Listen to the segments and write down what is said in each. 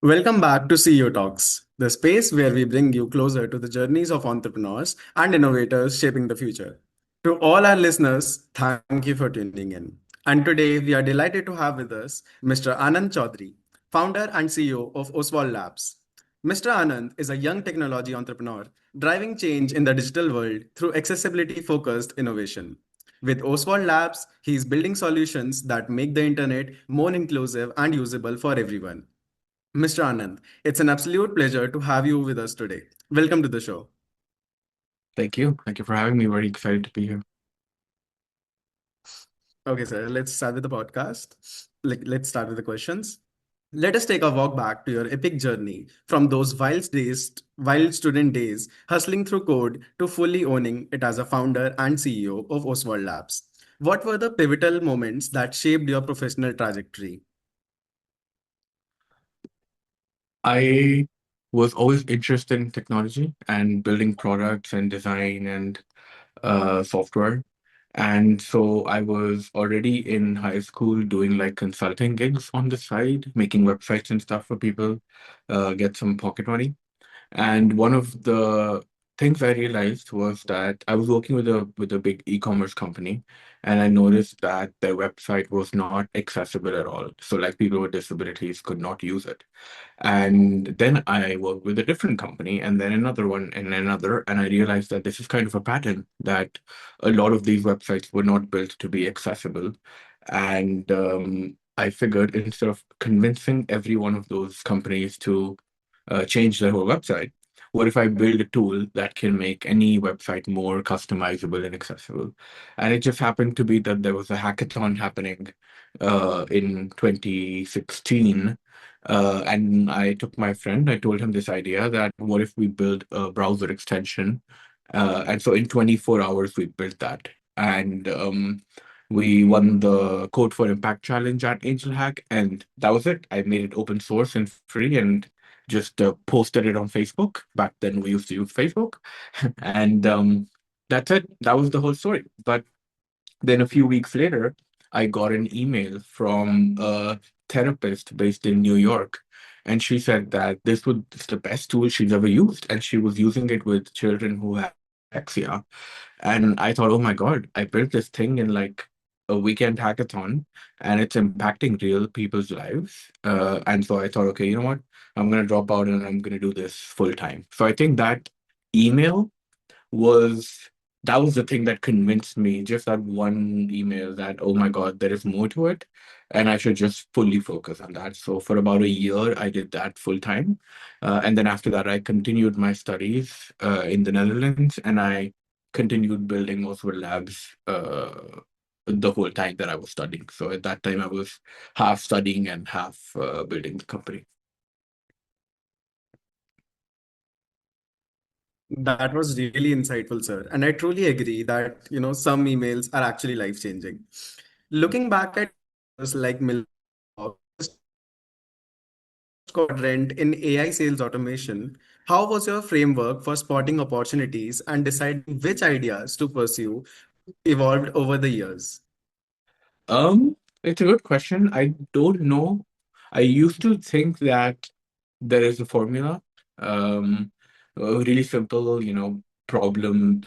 Welcome back to CEO Talks, the space where we bring you closer to the journeys of entrepreneurs and innovators shaping the future. To all our listeners, thank you for tuning in. And today we are delighted to have with us Mr. Anand Chowdhary, founder and CEO of Oswald Labs. Mr. Anand is a young technology entrepreneur driving change in the digital world through accessibility focused innovation. With Oswald Labs, he is building solutions that make the internet more inclusive and usable for everyone. Mr. Anand, it's an absolute pleasure to have you with us today. Welcome to the show. Thank you. Thank you for having me. Very excited to be here. Okay, sir, let's start with the podcast. Let's start with the questions. Let us take a walk back to your epic journey from those wild student days, hustling through code to fully owning it as a founder and CEO of Oswald Labs. What were the pivotal moments that shaped your professional trajectory? I was always interested in technology and building products and design and software. And so I was already in high school doing like consulting gigs on the side, making websites and stuff for people, get some pocket money. And one of the things I realized was that I was working with a big e-commerce company, and I noticed that their website was not accessible at all. So like people with disabilities could not use it. And then I worked with a different company and then another one and another. And I realized that this is kind of a pattern that a lot of these websites were not built to be accessible. And I figured instead of convincing every one of those companies to change their whole website, what if I build a tool that can make any website more customizable and accessible? And it just happened to be that there was a hackathon happening in 2016, and I took my friend, I told him this idea that what if we build a browser extension? And so in 24 hours, we built that. And we won the Code for Impact Challenge at Angel Hack. And that was it. I made it open source and free and just posted it on Facebook. Back then, we used to use Facebook. And that's it. That was the whole story. But then a few weeks later, I got an email from a therapist based in New York. And she said that this was the best tool she's ever used. And she was using it with children who have dyslexia. And I thought, oh my God, I built this thing in like a weekend hackathon and it's impacting real people's lives. And so I thought, okay, you know what? I'm going to drop out and I'm going to do this full time. So I think that email was that was the thing that convinced me, just that one email, that oh my God, there is more to it and I should just fully focus on that. So for about a year I did that full time, and then after that I continued my studies in the Netherlands, and I continued building Oswald Labs the whole time that I was studying. So at that time I was half studying and half building the company. That was really insightful, sir. And I truly agree that, some emails are actually life-changing. Looking back at like quadrant in AI sales automation, how was your framework for spotting opportunities and deciding which ideas to pursue evolved over the years? It's a good question. I don't know. I used to think that there is a formula, um, really simple, problem,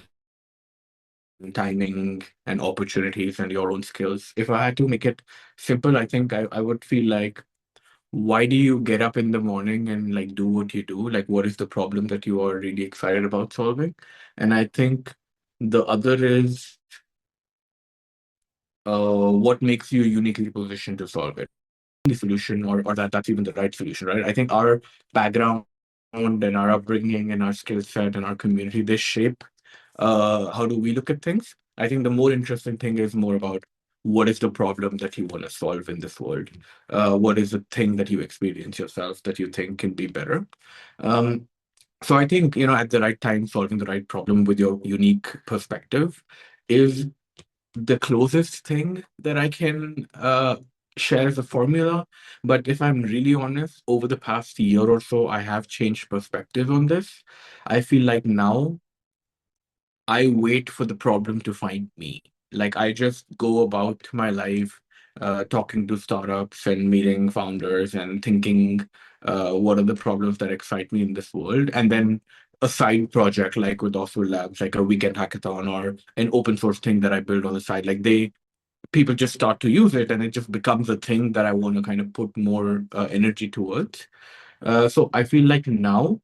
timing, and opportunities, and your own skills. If I had to make it simple, I think I would feel like, why do you get up in the morning and like do what you do? Like, what is the problem that you are really excited about solving? And I think the other is what makes you uniquely positioned to solve it. The solution, or that that's even the right solution, right? I think our background and our upbringing and our skill set and our community, they shape how do we look at things. I think the more interesting thing is more about what is the problem that you want to solve in this world. What is the thing that you experience yourself that you think can be better? Um, so I think, at the right time, solving the right problem with your unique perspective is the closest thing that I can share as a formula. But if I'm really honest, over the past year or so, I have changed perspective on this. I feel like now I wait for the problem to find me. Like I just go about my life talking to startups and meeting founders and thinking what are the problems that excite me in this world. And then a side project like with Oswald Labs, like a weekend hackathon or an open source thing that I build on the side. Like people just start to use it and it just becomes a thing that I want to kind of put more energy towards. So I feel like now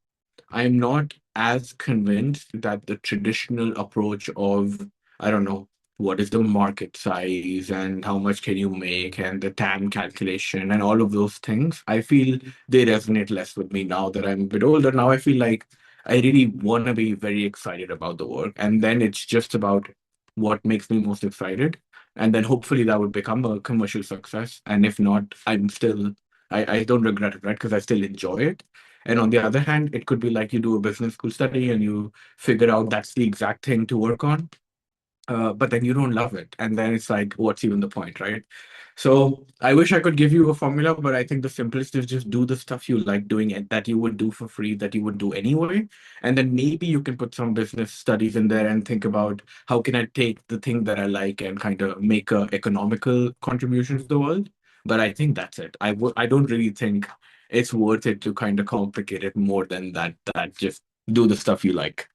I'm not as convinced that the traditional approach of, I don't know, what is the market size and how much can you make and the TAM calculation and all of those things, I feel they resonate less with me now that I'm a bit older. Now I feel like I really want to be very excited about the work. And then it's just about what makes me most excited. And then hopefully that would become a commercial success. And if not, I don't regret it, right? Because I still enjoy it. And on the other hand, it could be like you do a business school study and you figure out that's the exact thing to work on, but then you don't love it. And then it's like, what's even the point, right? So I wish I could give you a formula, but I think the simplest is just do the stuff you like doing and that you would do for free, that you would do anyway. And then maybe you can put some business studies in there and think about how can I take the thing that I like and kind of make a economical contribution to the world. But I think that's it. I don't really think it's worth it to kind of complicate it more than that just do the stuff you like.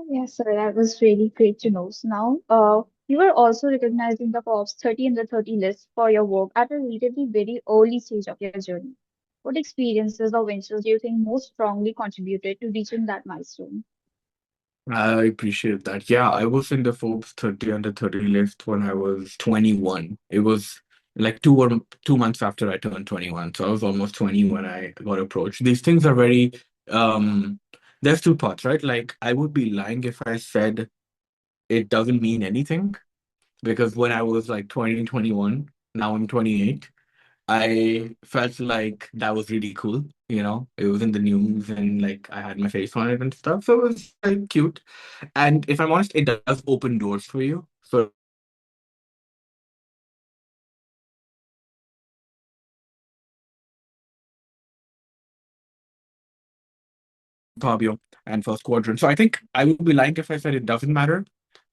Yes, sir, that was really great to know. So now, you were also recognized in the Forbes 30 under 30 list for your work at a relatively very early stage of your journey. What experiences or ventures do you think most strongly contributed to reaching that milestone? I appreciate that. Yeah, I was in the Forbes 30 under 30 list when I was 21. It was like 2 months after I turned 21. So I was almost 20 when I got approached. These things are very um there's two parts, right? Like I would be lying if I said it doesn't mean anything because when I was like 20, 21, now I'm 28. I felt like that was really cool. It was in the news and like I had my face on it and stuff. So it was like cute. And if I'm honest, it does open doors for you. So Fabio and first quadrant. So I think I would be lying if I said it doesn't matter,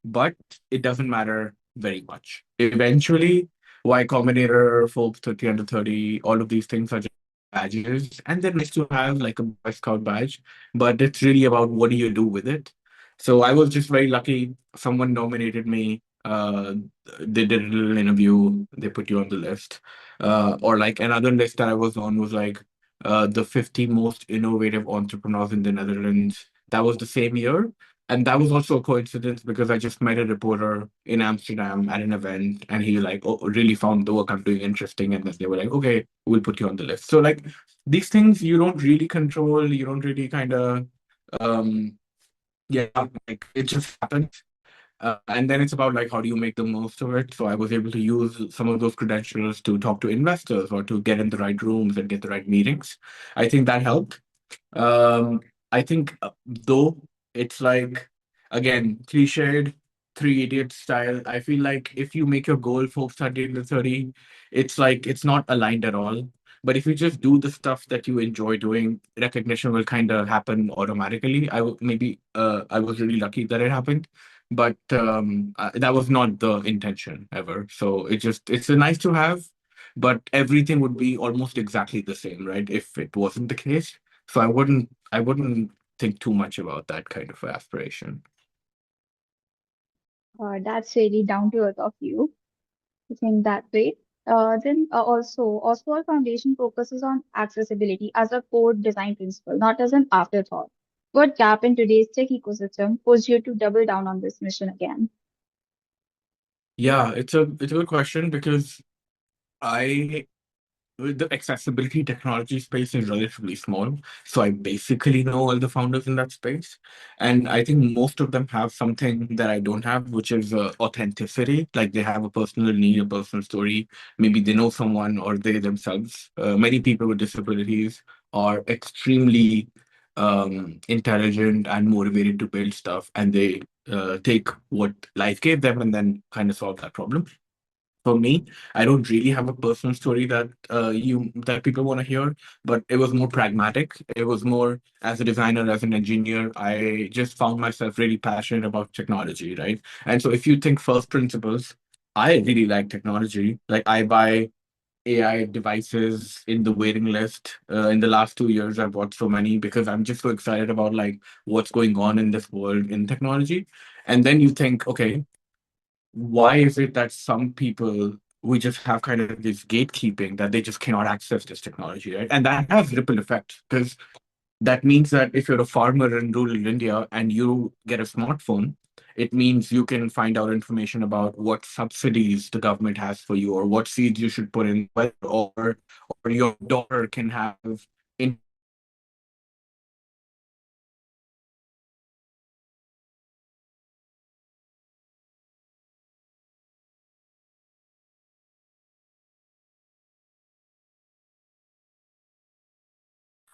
but it doesn't matter very much. Eventually, Y Combinator, Forbes 30 under 30, all of these things are just badges, and they're nice to have like a Boy Scout badge, but it's really about what do you do with it. So I was just very lucky. Someone nominated me. They did a little interview. They put you on the list. Or like another list that I was on was like the 50 most innovative entrepreneurs in the Netherlands. That was the same year. And that was also a coincidence because I just met a reporter in Amsterdam at an event and he like really found the work I'm doing interesting. And then they were like, okay, we'll put you on the list. So like these things you don't really control, you don't really kind of um yeah, like it just happens. And then it's about like how do you make the most of it. So I was able to use some of those credentials to talk to investors or to get in the right rooms and get the right meetings. I think that helped. I think though it's like again cliched Three Idiots style. I feel like if you make your goal for 30 to 30, it's like it's not aligned at all. But if you just do the stuff that you enjoy doing, recognition will kind of happen automatically. Maybe I was really lucky that it happened, but that was not the intention ever. So it's a nice to have, but everything would be almost exactly the same, right? If it wasn't the case. So I wouldn't think too much about that kind of aspiration. That's really down to earth of you to think that way. Then also, Oswald Foundation focuses on accessibility as a core design principle, not as an afterthought. What gap in today's tech ecosystem pushed you to double down on this mission again? Yeah, it's a good question because I the accessibility technology space is relatively small. So I basically know all the founders in that space. And I think most of them have something that I don't have, which is authenticity. Like they have a personal need, a personal story. Maybe they know someone or they themselves. Many people with disabilities are extremely intelligent and motivated to build stuff. And they take what life gave them and then kind of solve that problem. For me, I don't really have a personal story that people want to hear, but it was more pragmatic. It was more as a designer, as an engineer, I just found myself really passionate about technology, right? And so if you think first principles, I really like technology. Like I buy AI devices in the waiting list. In the last 2 years, I've bought so many because I'm just so excited about like what's going on in this world in technology. And then you think, okay, why is it that some people we just have kind of this gatekeeping that they just cannot access this technology, right? And that has ripple effects because that means that if you're a farmer in rural India and you get a smartphone, it means you can find out information about what subsidies the government has for you or what seeds you should put in, or your daughter can have information about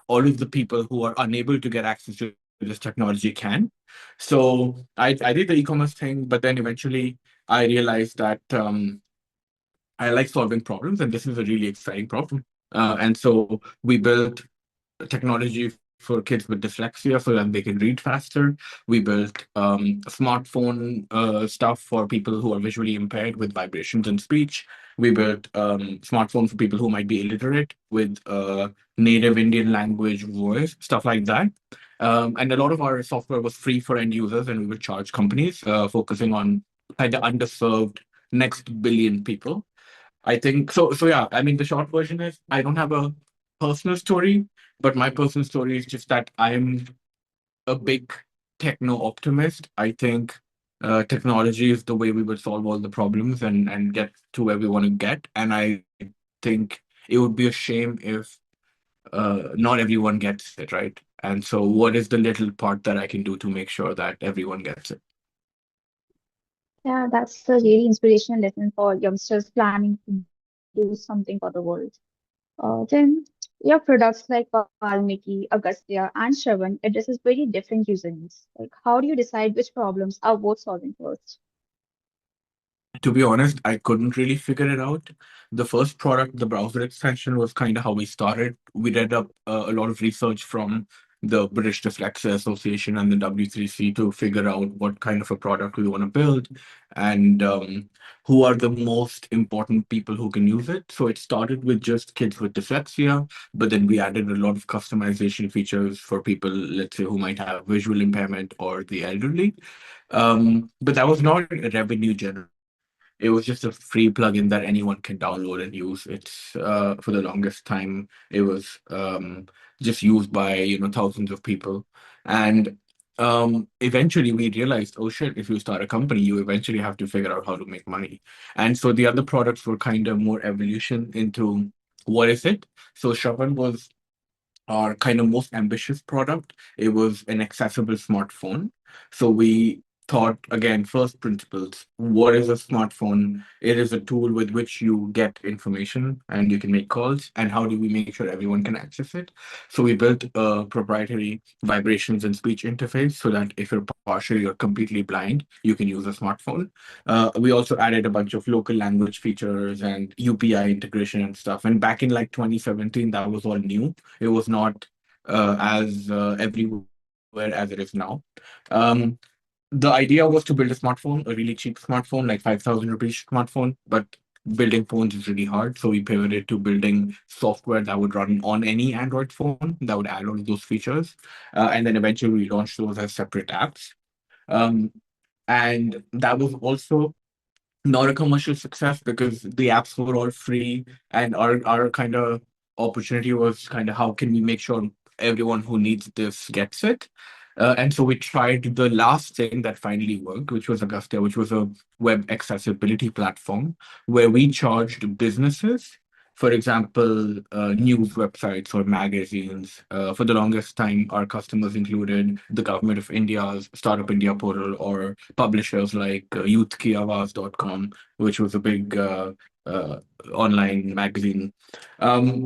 all of the people who are unable to get access to this technology can. So I did the e-commerce thing, but then eventually I realized that I like solving problems, and this is a really exciting problem. And so we built technology for kids with dyslexia so that they can read faster. We built smartphone stuff for people who are visually impaired with vibrations and speech. We built smartphone for people who might be illiterate with native Indian language voice, stuff like that. And a lot of our software was free for end users, and we would charge companies focusing on kind of underserved next billion people. I think so. So yeah, I mean, the short version is I don't have a personal story, but my personal story is just that I'm a big techno optimist. I think technology is the way we will solve all the problems and get to where we want to get. And I think it would be a shame if not everyone gets it, right? And so, what is the little part that I can do to make sure that everyone gets it? Yeah, that's a really inspirational lesson for youngsters planning to do something for the world. Then your products like Valmiki, Agastya, and Shravan addresses very different user needs. Like, how do you decide which problems are worth solving first? To be honest, I couldn't really figure it out. The first product, the browser extension, was kind of how we started. We read up a lot of research from the British Dyslexia Association and the W3C to figure out what kind of a product we want to build and who are the most important people who can use it. So it started with just kids with dyslexia, but then we added a lot of customization features for people, let's say, who might have visual impairment or the elderly. But that was not revenue generating. It was just a free plugin that anyone can download and use. It's for the longest time it was just used by thousands of people, and eventually we realized, oh shit, if you start a company, you eventually have to figure out how to make money. And so the other products were kind of more evolution into what is it. So Shravan was our kind of most ambitious product. It was an accessible smartphone. So we thought again, first principles. What is a smartphone? It is a tool with which you get information and you can make calls. And how do we make sure everyone can access it? So we built a proprietary vibrations and speech interface so that if you're partially or completely blind, you can use a smartphone. We also added a bunch of local language features and UPI integration and stuff. And back in like 2017, that was all new. It was not as everywhere as it is now. Um, the idea was to build a smartphone, a really cheap smartphone, like 5,000 rupees smartphone, but building phones is really hard. So we pivoted to building software that would run on any Android phone that would add all of those features. And then eventually we launched those as separate apps. Um, and that was also not a commercial success because the apps were all free, and our kind of opportunity was kind of how can we make sure everyone who needs this gets it. And so we tried the last thing that finally worked, which was Agastya, which was a web accessibility platform where we charged businesses, for example, news websites or magazines. For the longest time, our customers included the government of India's Startup India portal or publishers like youthkiawaz.com, which was a big uh, online magazine.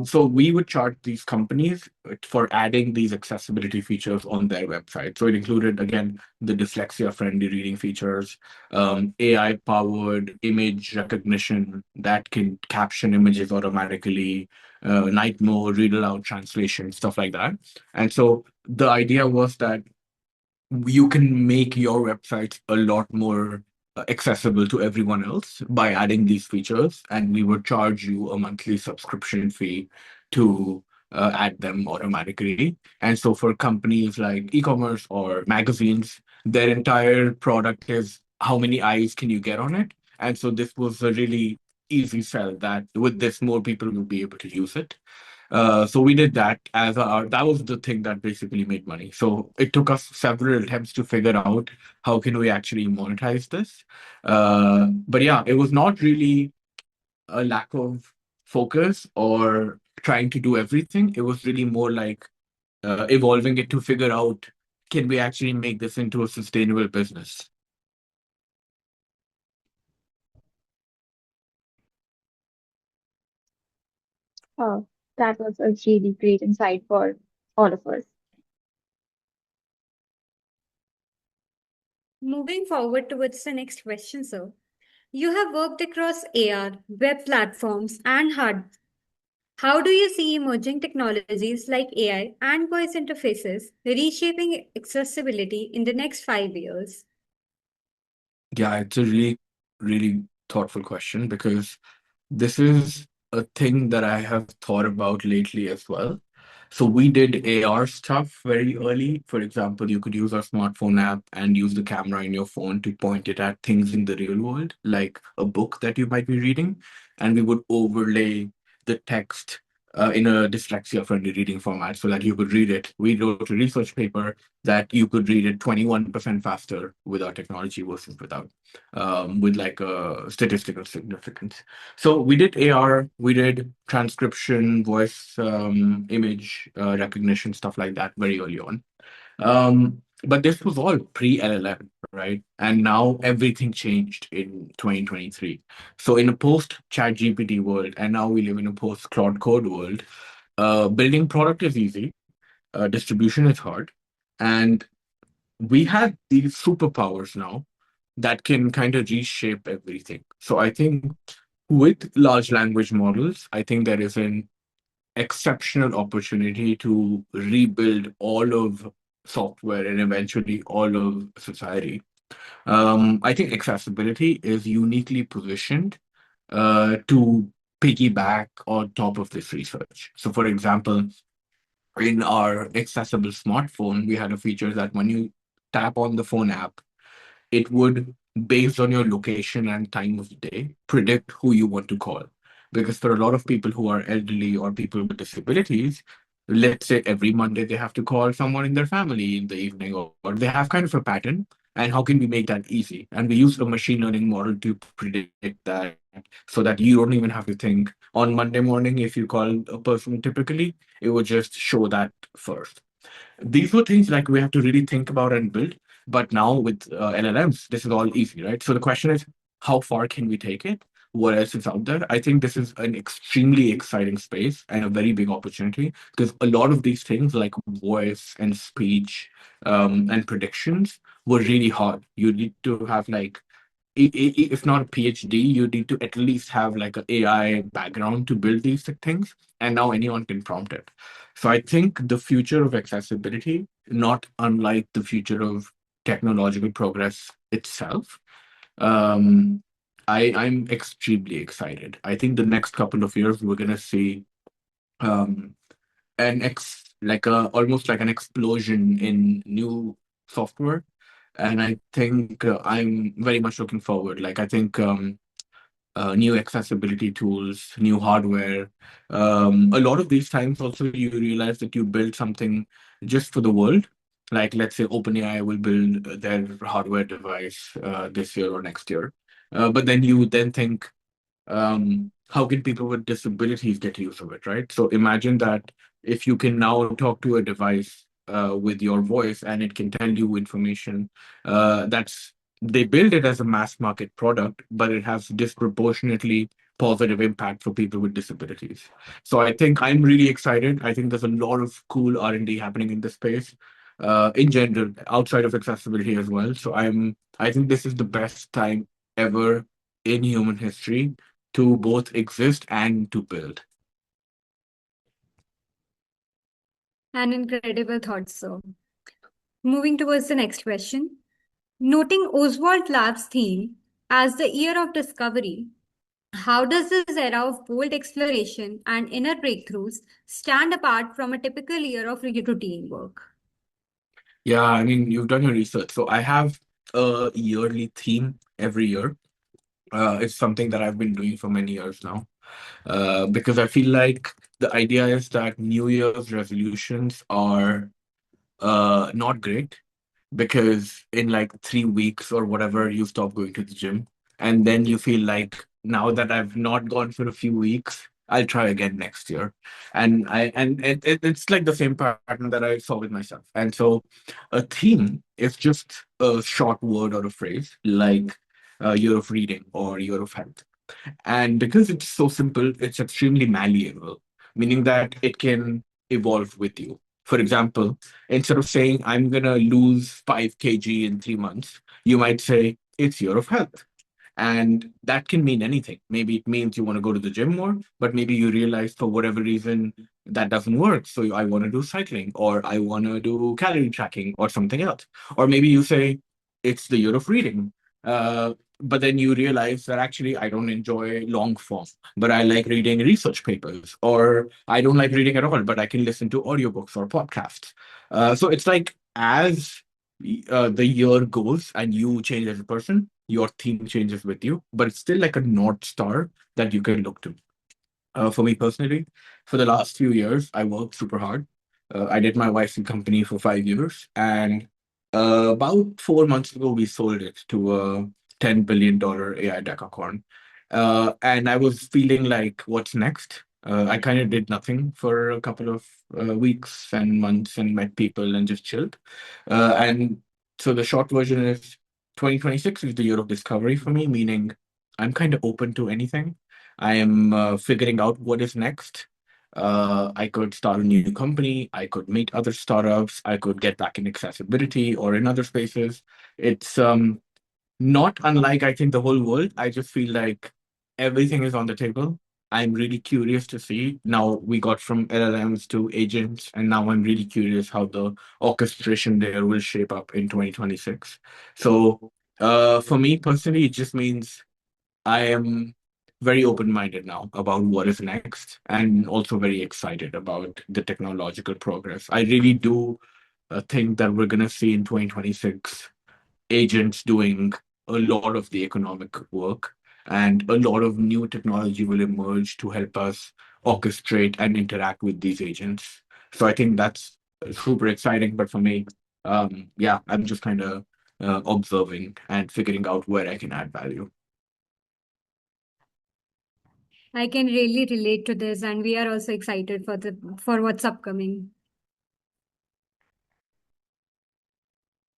So we would charge these companies for adding these accessibility features on their website. So it included, again, the dyslexia-friendly reading features, AI-powered image recognition that can caption images automatically, night mode, read aloud translation, stuff like that. And so the idea was that you can make your website a lot more accessible to everyone else by adding these features, and we would charge you a monthly subscription fee to add them automatically. And so for companies like e-commerce or magazines, their entire product is how many eyes can you get on it? And so this was a really easy sell that with this, more people will be able to use it. So we did that as that was the thing that basically made money. So it took us several attempts to figure out how can we actually monetize this. But yeah, it was not really a lack of focus or trying to do everything. It was really more like evolving it to figure out, can we actually make this into a sustainable business? Oh, that was a really great insight for all of us. Moving forward towards the next question, sir. You have worked across AR, web platforms, and hard. How do you see emerging technologies like AI and voice interfaces reshaping accessibility in the next 5 years? Yeah, it's a really, really thoughtful question because this is a thing that I have thought about lately as well. So we did AR stuff very early. For example, you could use our smartphone app and use the camera in your phone to point it at things in the real world, like a book that you might be reading, and we would overlay the text in a dyslexia-friendly reading format so that you could read it. We wrote a research paper that you could read it 21% faster with our technology versus without, with like a statistical significance. So we did AR, we did transcription, voice, image recognition, stuff like that very early on. But this was all pre-LLM, right? And now everything changed in 2023. So in a post-ChatGPT world, and now we live in a post-Claude Code world, building product is easy, distribution is hard, and we have these superpowers now that can kind of reshape everything. So I think with large language models, I think there is an exceptional opportunity to rebuild all of software and eventually all of society. I think accessibility is uniquely positioned to piggyback on top of this research. So, for example, in our accessible smartphone, we had a feature that when you tap on the phone app, it would, based on your location and time of the day, predict who you want to call. Because for a lot of people who are elderly or people with disabilities, let's say every Monday they have to call someone in their family in the evening, or they have kind of a pattern. And how can we make that easy? And we use a machine learning model to predict that so that you don't even have to think on Monday morning if you call a person typically, it would just show that first. These were things like we have to really think about and build. But now with LLMs, this is all easy, right? So the question is, how far can we take it? What else is out there? I think this is an extremely exciting space and a very big opportunity because a lot of these things like voice and speech and predictions were really hard. You need to have like if not a PhD, you need to at least have like an AI background to build these things. And now anyone can prompt it. So I think the future of accessibility, not unlike the future of technological progress itself, um, I'm extremely excited. I think the next couple of years we're gonna see um, like a almost like an explosion in new software, and I think I'm very much looking forward. Like I think new accessibility tools, new hardware. A lot of these times also you realize that you build something just for the world. Like let's say OpenAI will build their hardware device this year or next year, but then you then think how can people with disabilities get use of it, right? So imagine that if you can now talk to a device with your voice and it can tell you information that's they build it as a mass market product, but it has disproportionately positive impact for people with disabilities. So I think I'm really excited. I think there's a lot of cool R&D happening in this space, in general, outside of accessibility as well. So I think this is the best time ever in human history to both exist and to build. An incredible thought, sir. Moving towards the next question. Noting Oswald Labs' theme as the year of discovery, how does this era of bold exploration and inner breakthroughs stand apart from a typical year of routine work? Yeah, I mean, you've done your research. So I have a yearly theme every year. It's something that I've been doing for many years now. Because I feel like the idea is that New Year's resolutions are not great, because in like 3 weeks or whatever, you stop going to the gym. And then you feel like, now that I've not gone for a few weeks, I'll try again next year. It's like the same pattern that I saw with myself. And so a theme is just a short word or a phrase like year of reading or year of health. And because it's so simple, it's extremely malleable, meaning that it can evolve with you. For example, instead of saying, I'm going to lose 5 kg in 3 months, you might say, it's year of health. And that can mean anything. Maybe it means you want to go to the gym more, but maybe you realize for whatever reason that doesn't work. So I want to do cycling, or I want to do calorie tracking or something else. Or maybe you say it's the year of reading. But then you realize that actually I don't enjoy long form, but I like reading research papers, or I don't like reading at all, but I can listen to audiobooks or podcasts. So it's like, as the year goes and you change as a person, your theme changes with you, but it's still like a North Star that you can look to. For me personally, for the last few years, I worked super hard. I did my wife's company for 5 years, and about 4 months ago, we sold it to a $10 billion AI decacorn. And I was feeling like, what's next? I kind of did nothing for a couple of weeks and months and met people and just chilled. And so the short version is 2026 is the year of discovery for me, meaning I'm kind of open to anything. I am figuring out what is next. I could start a new company. I could meet other startups. I could get back in accessibility or in other spaces. It's not unlike, I think, the whole world. I just feel like everything is on the table. I'm really curious to see. Now we got from LLMs to agents, and now I'm really curious how the orchestration there will shape up in 2026. So for me personally, it just means I am very open-minded now about what is next, and also very excited about the technological progress. I really do think that we're going to see in 2026 agents doing a lot of the economic work, and a lot of new technology will emerge to help us orchestrate and interact with these agents. So I think that's super exciting. But for me, yeah, I'm just kind of observing and figuring out where I can add value. I can really relate to this, and we are also excited for what's upcoming.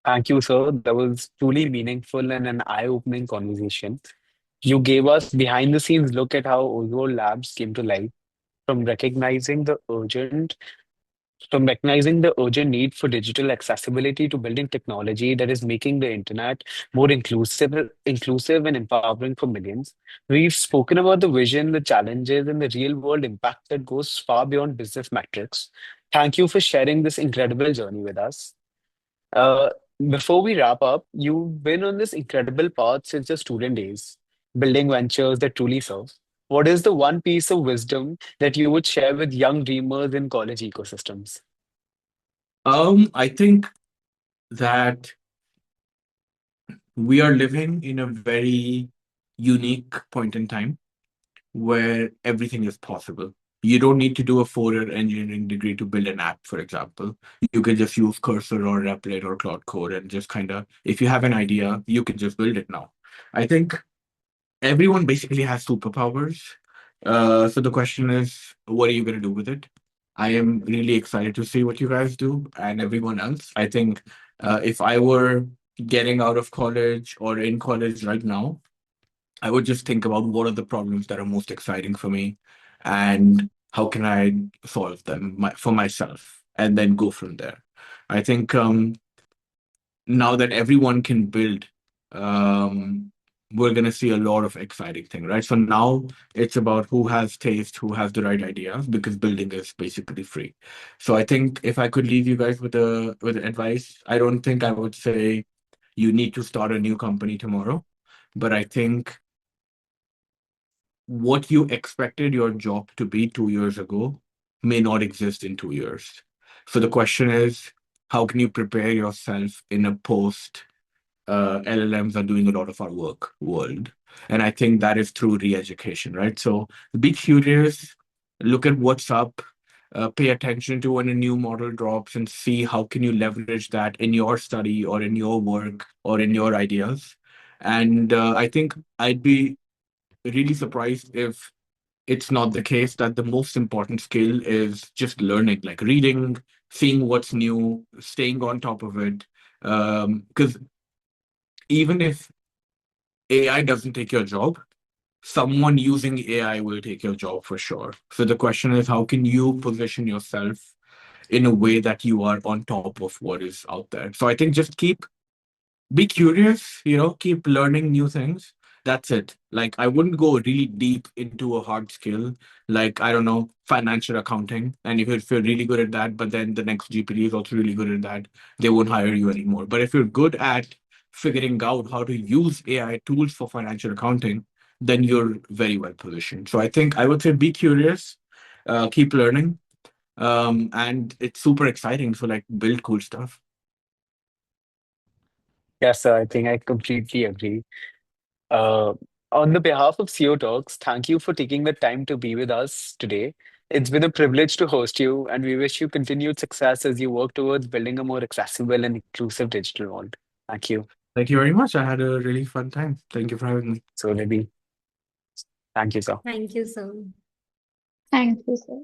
Thank you, sir. That was truly meaningful and an eye-opening conversation. You gave us behind the scenes look at how Oswald Labs came to life, from recognizing the urgent need for digital accessibility to building technology that is making the internet more inclusive and empowering for millions. We've spoken about the vision, the challenges, and the real world impact that goes far beyond business metrics. Thank you for sharing this incredible journey with us. Uh, Before we wrap up, you've been on this incredible path since your student days, building ventures that truly serve. What is the one piece of wisdom that you would share with young dreamers in college ecosystems? I think that we are living in a very unique point in time where everything is possible. You don't need to do a 4-year engineering degree to build an app, for example. You can just use Cursor or Replit or Cloud Code and just kind of, if you have an idea, you can just build it now. I think everyone basically has superpowers. So the question is, what are you going to do with it? I am really excited to see what you guys do and everyone else. I think if I were getting out of college or in college right now, I would just think about what are the problems that are most exciting for me and how can I solve them for myself and then go from there. I think now that everyone can build, um, we're going to see a lot of exciting things, right? So now it's about who has taste, who has the right ideas, because building is basically free. So I think if I could leave you guys with advice, I don't think I would say you need to start a new company tomorrow, but I think what you expected your job to be 2 years ago may not exist in 2 years. So the question is, how can you prepare yourself in a post LLMs are doing a lot of our work world? And I think that is through re-education, right? So be curious, look at what's up, pay attention to when a new model drops and see how can you leverage that in your study or in your work or in your ideas. And I think I'd be really surprised if it's not the case that the most important skill is just learning, like reading, seeing what's new, staying on top of it. Because even if AI doesn't take your job, someone using AI will take your job for sure. So the question is, how can you position yourself in a way that you are on top of what is out there? So I think just be curious, keep learning new things. That's it. Like, I wouldn't go really deep into a hard skill, like, I don't know, financial accounting. And if you're really good at that, but then the next GPT is also really good at that, they won't hire you anymore. But if you're good at figuring out how to use AI tools for financial accounting, then you're very well positioned. So I think I would say be curious, keep learning, and it's super exciting. So, like, build cool stuff. Yes, sir, I think I completely agree. Uh, on the behalf of CEO Talks, thank you for taking the time to be with us today. It's been a privilege to host you, and we wish you continued success as you work towards building a more accessible and inclusive digital world. Thank you. Thank you very much. I had a really fun time. Thank you for having me. So, maybe, thank you, sir. Thank you, sir. Thank you, sir.